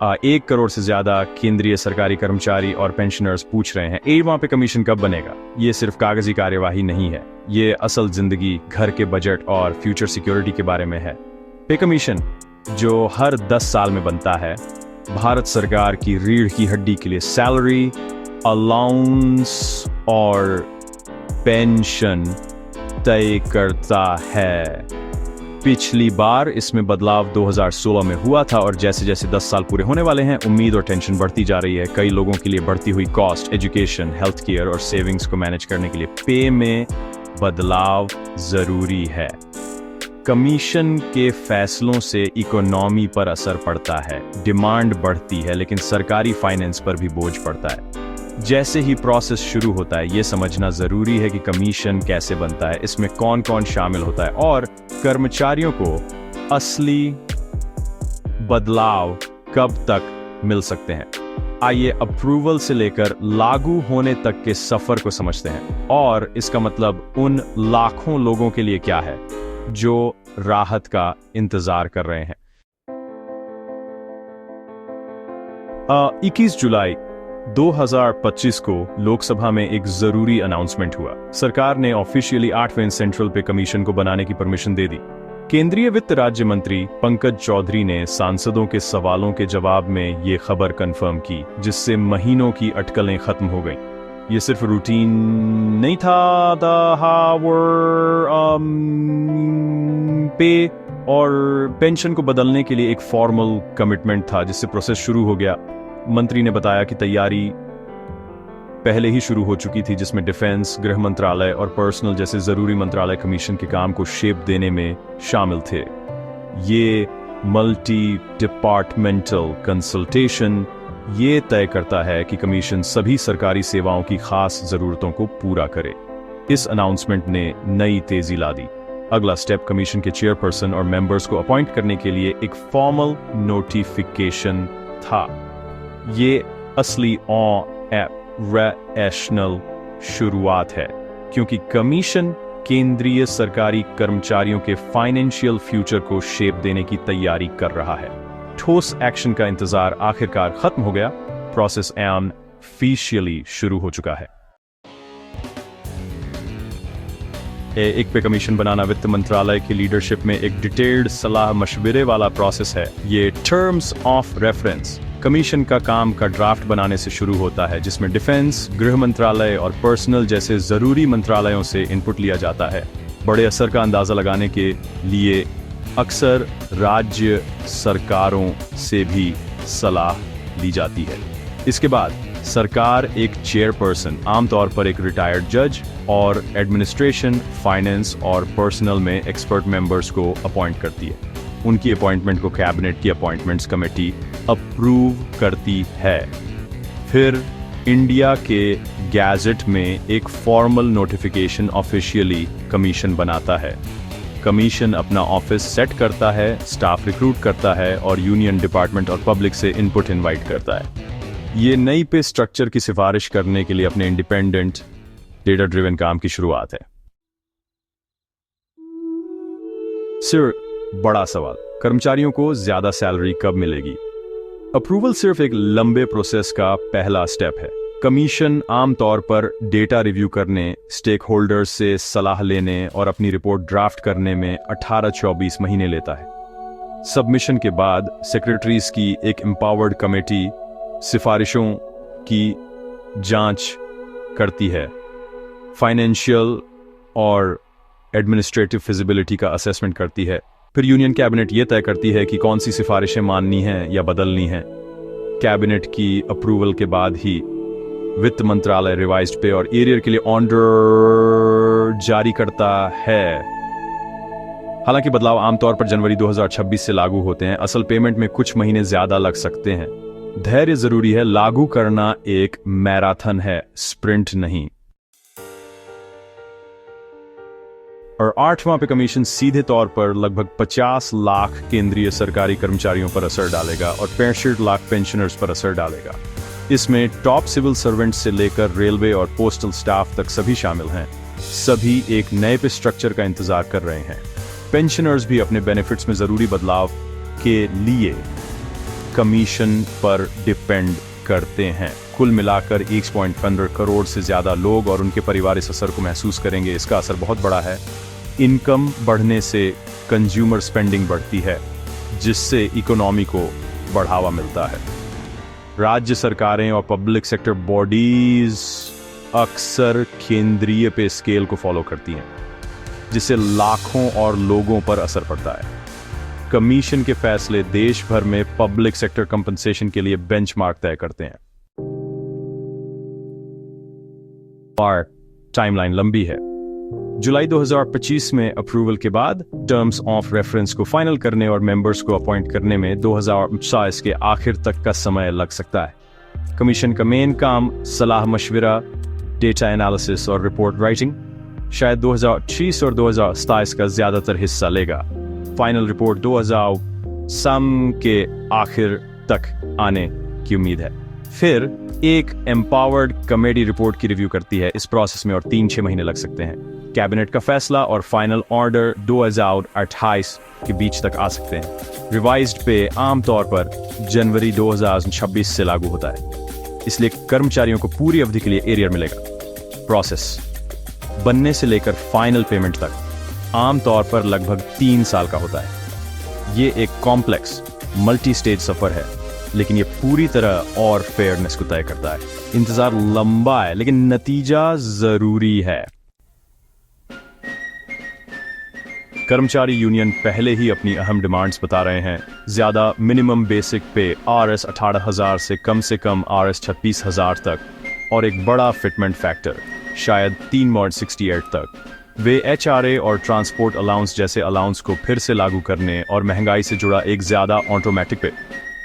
1 करोड़ से ज्यादा केंद्रीय सरकारी कर्मचारी और पेंशनर्स पूछ रहे हैं, ए वहां पे कमीशन कब बनेगा। ये सिर्फ कागजी कार्यवाही नहीं है, ये असल जिंदगी, घर के बजट और फ्यूचर सिक्योरिटी के बारे में है। पे कमीशन जो हर 10 साल में बनता है, भारत सरकार की रीढ़ की हड्डी के लिए सैलरी, अलाउंस और पेंशन तय करता है। पिछली बार इसमें बदलाव 2016 में हुआ था और जैसे जैसे 10 साल पूरे होने वाले हैं, उम्मीद और टेंशन बढ़ती जा रही है। कई लोगों के लिए बढ़ती हुई कॉस्ट, एजुकेशन, हेल्थ केयर और सेविंग्स को मैनेज करने के लिए पे में बदलाव जरूरी है। कमीशन के फैसलों से इकोनॉमी पर असर पड़ता है, डिमांड बढ़ती है, लेकिन सरकारी फाइनेंस पर भी बोझ पड़ता है। जैसे ही प्रोसेस शुरू होता है, ये समझना जरूरी है कि कमीशन कैसे बनता है, इसमें कौन कौन शामिल होता है और कर्मचारियों को असली बदलाव कब तक मिल सकते हैं। आइए अप्रूवल से लेकर लागू होने तक के सफर को समझते हैं और इसका मतलब उन लाखों लोगों के लिए क्या है जो राहत का इंतजार कर रहे हैं। 21 जुलाई 2025 को लोकसभा में एक जरूरी अनाउंसमेंट हुआ। सरकार ने ऑफिशियली 8वें सेंट्रल पे कमीशन को बनाने की परमिशन दे दी। केंद्रीय वित्त राज्य मंत्री पंकज चौधरी ने सांसदों के सवालों के जवाब में ये खबर कंफर्म की, जिससे महीनों की अटकलें खत्म हो गईं। ये सिर्फ रूटीन नहीं था, पे और पेंशन को बदलने के लिए एक फॉर्मल कमिटमेंट था, जिससे प्रोसेस शुरू हो गया। मंत्री ने बताया कि तैयारी पहले ही शुरू हो चुकी थी, जिसमें डिफेंस, गृह मंत्रालय और पर्सनल जैसे जरूरी मंत्रालय कमीशन के काम को शेप देने में शामिल थे। ये मल्टी डिपार्टमेंटल कंसल्टेशन ये तय करता है कि कमीशन सभी सरकारी सेवाओं की खास जरूरतों को पूरा करे। इस अनाउंसमेंट ने नई तेजी ला दी। अगला स्टेप कमीशन के चेयरपर्सन और मेंबर्स को अपॉइंट करने के लिए एक फॉर्मल नोटिफिकेशन था। ये असली ऑपरेशनल शुरुआत है, क्योंकि कमीशन केंद्रीय सरकारी कर्मचारियों के फाइनेंशियल फ्यूचर को शेप देने की तैयारी कर रहा है। ठोस एक्शन का इंतजार आखिरकार खत्म हो गया। प्रोसेस ऑफिशियली शुरू हो चुका है। एक पे कमीशन बनाना वित्त मंत्रालय की लीडरशिप में एक डिटेल्ड सलाह मशवरे वाला प्रोसेस है। ये टर्म्स ऑफ रेफरेंस कमीशन का काम का ड्राफ्ट बनाने से शुरू होता है, जिसमें डिफेंस, गृह मंत्रालय और पर्सनल जैसे जरूरी मंत्रालयों से इनपुट लिया जाता है। बड़े असर का अंदाजा लगाने के लिए अक्सर राज्य सरकारों से भी सलाह ली जाती है। इसके बाद सरकार एक चेयरपर्सन, आमतौर पर एक रिटायर्ड जज, और एडमिनिस्ट्रेशन, फाइनेंस और पर्सनल में एक्सपर्ट मेंबर्स को अपॉइंट करती है। उनकी अपॉइंटमेंट को कैबिनेट की अपॉइंटमेंट्स कमेटी अप्रूव करती है। फिर इंडिया के गैजेट में एक फॉर्मल नोटिफिकेशन ऑफिशियली कमीशन बनाता है। कमीशन अपना ऑफिस सेट करता है, स्टाफ रिक्रूट करता है और यूनियन डिपार्टमेंट और पब्लिक से इनपुट इनवाइट करता है। ये नई पे स्ट्रक्चर की सिफारिश करने के लिए अपने इंडिपेंडेंट डेटा ड्रिवन काम की शुरुआत है। सिर्फ बड़ा सवाल, कर्मचारियों को ज्यादा सैलरी कब मिलेगी? अप्रूवल सिर्फ एक लंबे प्रोसेस का पहला स्टेप है। कमीशन आमतौर पर डेटा रिव्यू करने, स्टेक होल्डर्स से सलाह लेने और अपनी रिपोर्ट ड्राफ्ट करने में 18-24 महीने लेता है। सबमिशन के बाद सेक्रेटरीज की एक एम्पावर्ड कमेटी सिफारिशों की जांच करती है, फाइनेंशियल और एडमिनिस्ट्रेटिव फिजिबिलिटी का असेसमेंट करती है। फिर यूनियन कैबिनेट यह तय करती है कि कौन सी सिफारिशें माननी हैं या बदलनी हैं। कैबिनेट की अप्रूवल के बाद ही वित्त मंत्रालय रिवाइज्ड पे और एरियर के लिए ऑर्डर जारी करता है। हालांकि बदलाव आमतौर पर जनवरी 2026 से लागू होते हैं। असल पेमेंट में कुछ महीने ज्यादा लग सकते हैं। धैर्य जरूरी है, लागू करना एक मैराथन है, स्प्रिंट नहीं। और 8वां पे कमीशन सीधे तौर पर लगभग 50 लाख केंद्रीय सरकारी कर्मचारियों पर असर डालेगा और 65 लाख पेंशनर्स पर असर डालेगा। इसमें टॉप सिविल सर्वेंट से लेकर रेलवे और पोस्टल स्टाफ तक सभी शामिल हैं। सभी एक नए पे स्ट्रक्चर का इंतजार कर रहे हैं। पेंशनर्स भी अपने बेनिफिट्स में जरूरी बदलाव के लिए कमीशन पर डिपेंड करते हैं। कुल मिलाकर 1.15 करोड़ से ज्यादा लोग और उनके परिवार इस असर को महसूस करेंगे। इसका असर बहुत बड़ा है। इनकम बढ़ने से कंज्यूमर स्पेंडिंग बढ़ती है, जिससे इकोनॉमी को बढ़ावा मिलता है। राज्य सरकारें और पब्लिक सेक्टर बॉडीज अक्सर केंद्रीय पे स्केल को फॉलो करती हैं, जिससे लाखों और लोगों पर असर पड़ता है। कमीशन के फैसले देश भर में पब्लिक सेक्टर कंपनसेशन के लिए बेंचमार्क तय करते हैं। और टाइमलाइन लंबी है। जुलाई 2025 में अप्रूवल के बाद टर्म्स ऑफ रेफरेंस को फाइनल करने और मेंबर्स को अपॉइंट करने में 2027 के आखिर तक का समय लग सकता है। कमीशन का मेन काम सलाह मशविरा, डेटा एनालिसिस और रिपोर्ट राइटिंग शायद 2030 और 2027 का ज्यादातर हिस्सा लेगा। फाइनल रिपोर्ट 2000 के आखिर तक आने की उम्मीद है। फिर एक एम्पावर्ड कमेटी रिपोर्ट की रिव्यू करती है। इस प्रोसेस में और 3-6 महीने लग सकते हैं। कैबिनेट का फैसला और फाइनल ऑर्डर 2028 के बीच तक आ सकते हैं। रिवाइज्ड पे आमतौर पर जनवरी 2026 से लागू होता है, इसलिए कर्मचारियों को पूरी अवधि के लिए एरियर मिलेगा। प्रोसेस बनने से लेकर फाइनल पेमेंट तक आमतौर पर लगभग 3 साल का होता है। ये एक कॉम्प्लेक्स मल्टी स्टेज सफर है, लेकिन ये पूरी तरह और फेयरनेस को तय करता है। इंतजार लंबा है, लेकिन नतीजा जरूरी है। कर्मचारी यूनियन पहले ही अपनी अहम डिमांड्स बता रहे हैं। ज्यादा मिनिमम बेसिक पे RS 18,000 से कम RS 36,000 तक, और एक बड़ा फिटमेंट फैक्टर शायद 3.68 तक। वे HRA और ट्रांसपोर्ट अलाउंस जैसे अलाउंस को फिर से लागू करने और महंगाई से जुड़ा एक ज्यादा ऑटोमेटिक पे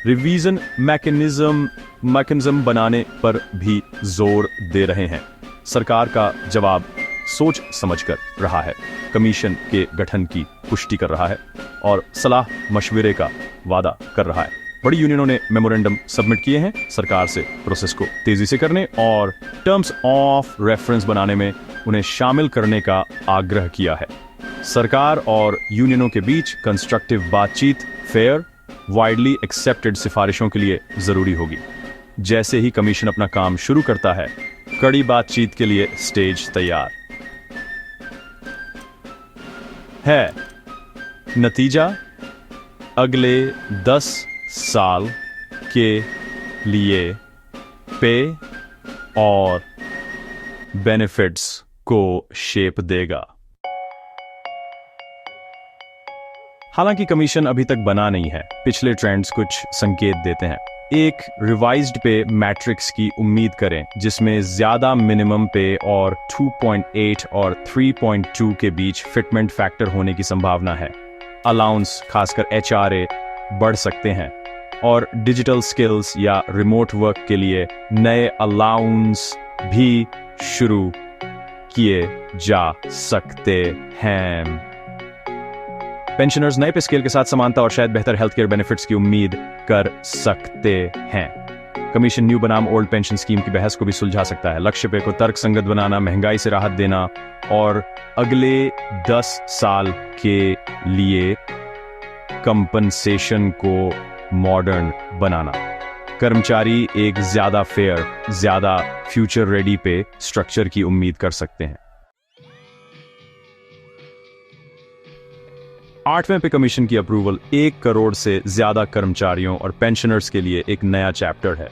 रिवीजन मैकेनिज्म बनाने पर भी जोर दे रहे हैं। सरकार का जवाब सोच समझकर रहा है, कमीशन के गठन की पुष्टि कर रहा है और सलाह मशविरे का वादा कर रहा है। बड़ी यूनियनों ने मेमोरेंडम सबमिट किए हैं सरकार से प्रोसेस को तेजी से करने और टर्म्स ऑफ रेफरेंस बनाने में उन्हें शामिल करने का आग्रह किया है। सरकार और यूनियनों के बीच कंस्ट्रक्टिव बातचीत फेयर, वाइडली एक्सेप्टेड सिफारिशों के लिए जरूरी होगी। जैसे ही कमीशन अपना काम शुरू करता है, कड़ी बातचीत के लिए स्टेज तैयार है। नतीजा अगले 10 साल के लिए पे और बेनिफिट्स को शेप देगा। हालांकि कमीशन अभी तक बना नहीं है, पिछले ट्रेंड्स कुछ संकेत देते हैं। एक रिवाइज्ड पे मैट्रिक्स की उम्मीद करें, जिसमें ज्यादा मिनिमम पे और 2.8 और 3.2 के बीच फिटमेंट फैक्टर होने की संभावना है। अलाउंस खासकर HRA बढ़ सकते हैं और डिजिटल स्किल्स या रिमोट वर्क के लिए नए अलाउंस भी शुरू किए जा सकते हैं। पेंशनर्स नए पे स्केल के साथ समानता और शायद बेहतर हेल्थ केयर बेनिफिट्स की उम्मीद कर सकते हैं। कमीशन न्यू बनाम ओल्ड पेंशन स्कीम की बहस को भी सुलझा सकता है। लक्ष्य पे को तर्कसंगत बनाना, महंगाई से राहत देना और अगले 10 साल के लिए कंपनसेशन को मॉडर्न बनाना। कर्मचारी एक ज्यादा फेयर, ज्यादा फ्यूचर रेडी पे स्ट्रक्चर की उम्मीद कर सकते हैं। 8वें पे कमीशन की अप्रूवल 1 करोड़ से ज्यादा कर्मचारियों और पेंशनर्स के लिए एक नया चैप्टर है।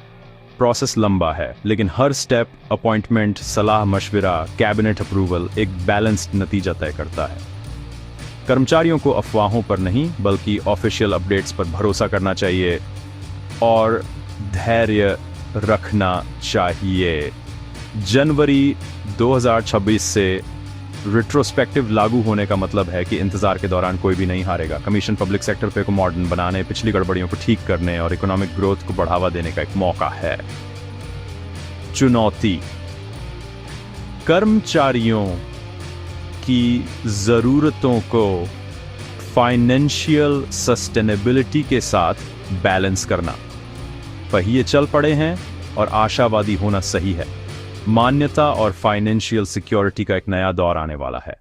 प्रोसेस लंबा है, लेकिन हर स्टेप, अपॉइंटमेंट, सलाह मशविरा, कैबिनेट अप्रूवल एक बैलेंस्ड नतीजा तय करता है। कर्मचारियों को अफवाहों पर नहीं बल्कि ऑफिशियल अपडेट्स पर भरोसा करना चाहिए और धैर्य रखना चाहिए। जनवरी 2026 से रिट्रोस्पेक्टिव लागू होने का मतलब है कि इंतजार के दौरान कोई भी नहीं हारेगा। कमीशन पब्लिक सेक्टर पे को मॉडर्न बनाने, पिछली गड़बड़ियों को ठीक करने और इकोनॉमिक ग्रोथ को बढ़ावा देने का एक मौका है। चुनौती, कर्मचारियों की जरूरतों को फाइनेंशियल सस्टेनेबिलिटी के साथ बैलेंस करना। पहिए चल पड़े हैं और आशावादी होना सही है। मान्यता और फाइनेंशियल सिक्योरिटी का एक नया दौर आने वाला है।